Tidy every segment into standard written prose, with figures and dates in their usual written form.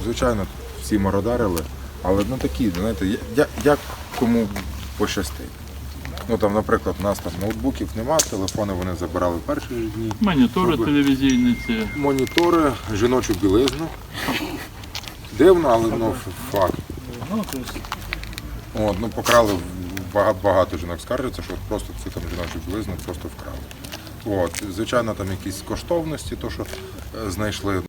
звичайно, всі мародарили, але такі, знаєте, як кому пощастить. Там, наприклад, у нас там ноутбуків нема, телефони вони забирали перші ж дні. Монітори телевізійні ці. Монітори, жіночу білизну. Дивно, але воно факт. Покрали, багато жінок скаржаться, що просто цю там жіночу білизну просто вкрали. Звичайно, там якісь коштовності, то що знайшли.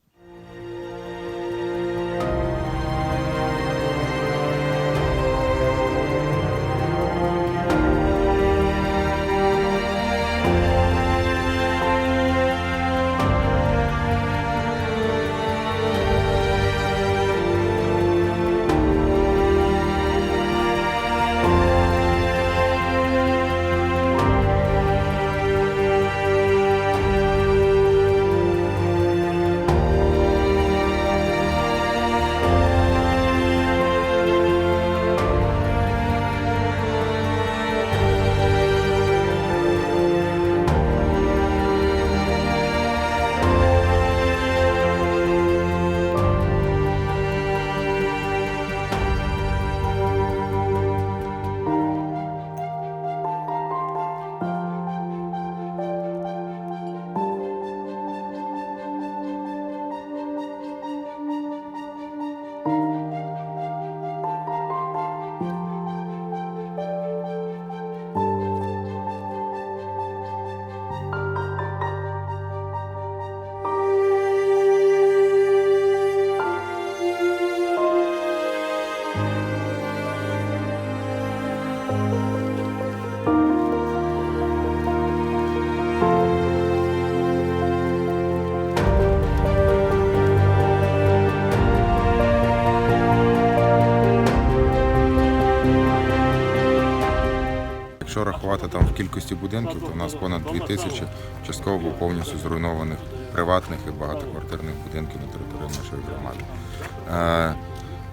Якщо рахувати там в кількості будинків, то в нас понад 2000 частково був повністю зруйнованих приватних і багатоквартирних будинків на території нашої громади.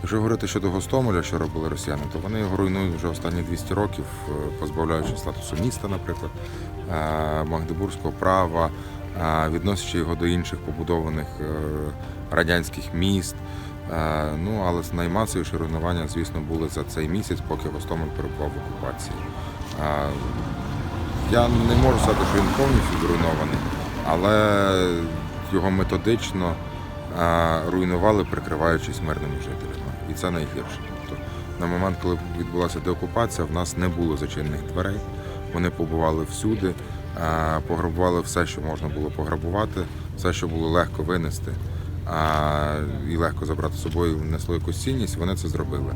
Якщо говорити щодо Гостомеля, що робили росіяни, то вони його руйнують вже останні 200 років, позбавляючи статусу міста, наприклад, магдебурзького права, відносячи його до інших побудованих радянських міст. Але наймасовіші руйнування, звісно, були за цей місяць, поки Гостомель перебував в окупації. Я не можу сказати, що він повністю зруйнований, але його методично руйнували, прикриваючись мирними жителями. І це найгірше. Тобто, на момент, коли відбулася деокупація, в нас не було зачинених дверей. Вони побували всюди, пограбували все, що можна було пограбувати, все, що було легко винести і легко забрати з собою, несло якусь цінність, вони це зробили.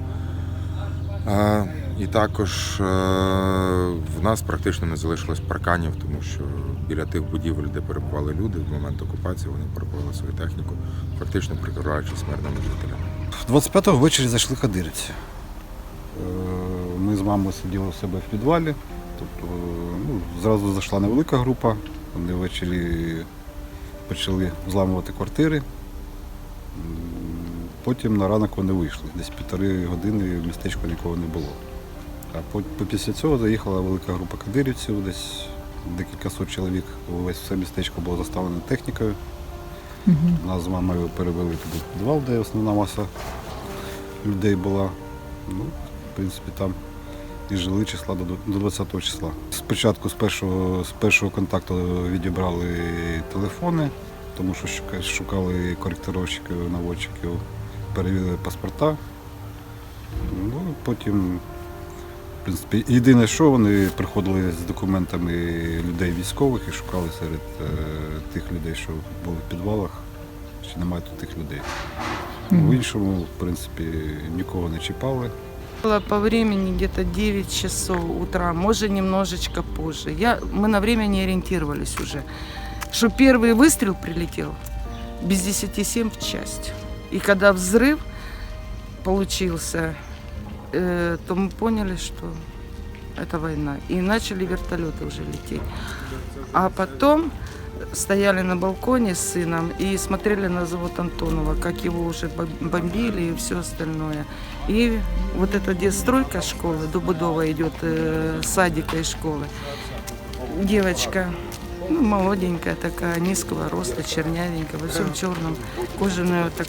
І також в нас практично не залишилось парканів, тому що біля тих будівель, де перебували люди, в момент окупації вони перебували свою техніку, фактично прикриваючись мирними жителями. 25-го ввечері зайшли кадирівці. Ми з мамою сиділи у себе в підвалі, тобто зразу зайшла невелика група, вони ввечері почали зламувати квартири. Потім на ранок вони вийшли. Десь 1,5 години в містечку нікого не було. А після цього заїхала велика група кадирівців, десь декілька сот чоловік. Увесь все містечко було заставлене технікою. Нас з мамою перевели туди в підвал, де основна маса людей була. В принципі, там і жили числа до 20 числа. Спочатку з першого контакту відібрали телефони, тому що шукали коректировщиків, наводчиків, перевірили паспорта. Потім, в принципі, єдине, що вони приходили з документами людей військових і шукали серед тих людей, що були в підвалах, чи немає тут тих людей. В іншому, в принципі, нікого не чіпали. Было по времени где-то 9 часов утра, может немножечко позже. Мы на время не ориентировались уже. Что первый выстрел прилетел без 10:07 в часть. И когда взрыв получился, то мы поняли, что это война. И начали вертолеты уже лететь. А потом стояли на балконе с сыном и смотрели на завод Антонова, как его уже бомбили и все остальное. И вот эта детстройка школы, добудова идет, садика и школы. Девочка Ну, молоденькая такая, низкого роста, чернявенькая, во всем черном, кожаные вот так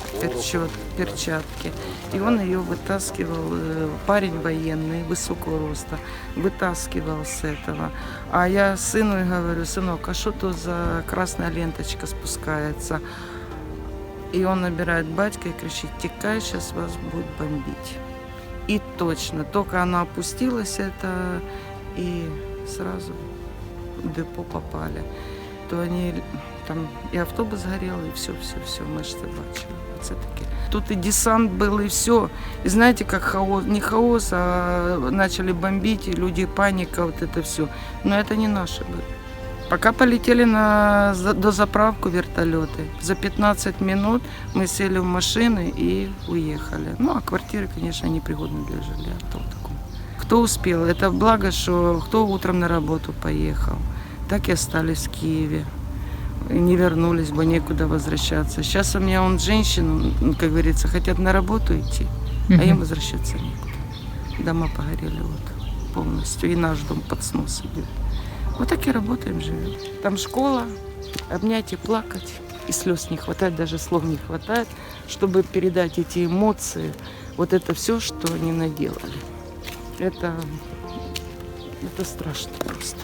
перчатки. И он ее вытаскивал, парень военный, высокого роста, вытаскивал с этого. А я сыну и говорю: сынок, а что тут за красная ленточка спускается? И он набирает батька и кричит: текай, сейчас вас будет бомбить. И точно, только она опустилась, это, и сразу в депо попали. То они там и автобус горел, и все, ми ж це бачили. Це таке. Тут и десант был, и все. И знаете, как хаос, не хаос, а начали бомбить, и люди, паника, вот это все. Но это не наши были. Пока полетели на дозаправку вертолеты. За 15 минут мы сели в машины и уехали. Ну, а квартиры, конечно, непригодны для жилья. Кто успел? Это благо, что кто утром на работу поехал, так и остались в Киеве. И не вернулись бы, некуда возвращаться. Сейчас у меня женщины, как говорится, хотят на работу идти, а им возвращаться некуда. Дома погорели вот полностью, и наш дом под снос идет. Вот так и работаем, живем. Там школа, обнять и плакать. И слез не хватает, даже слов не хватает, чтобы передать эти эмоции. Вот это все, что они наделали. Это страшно просто.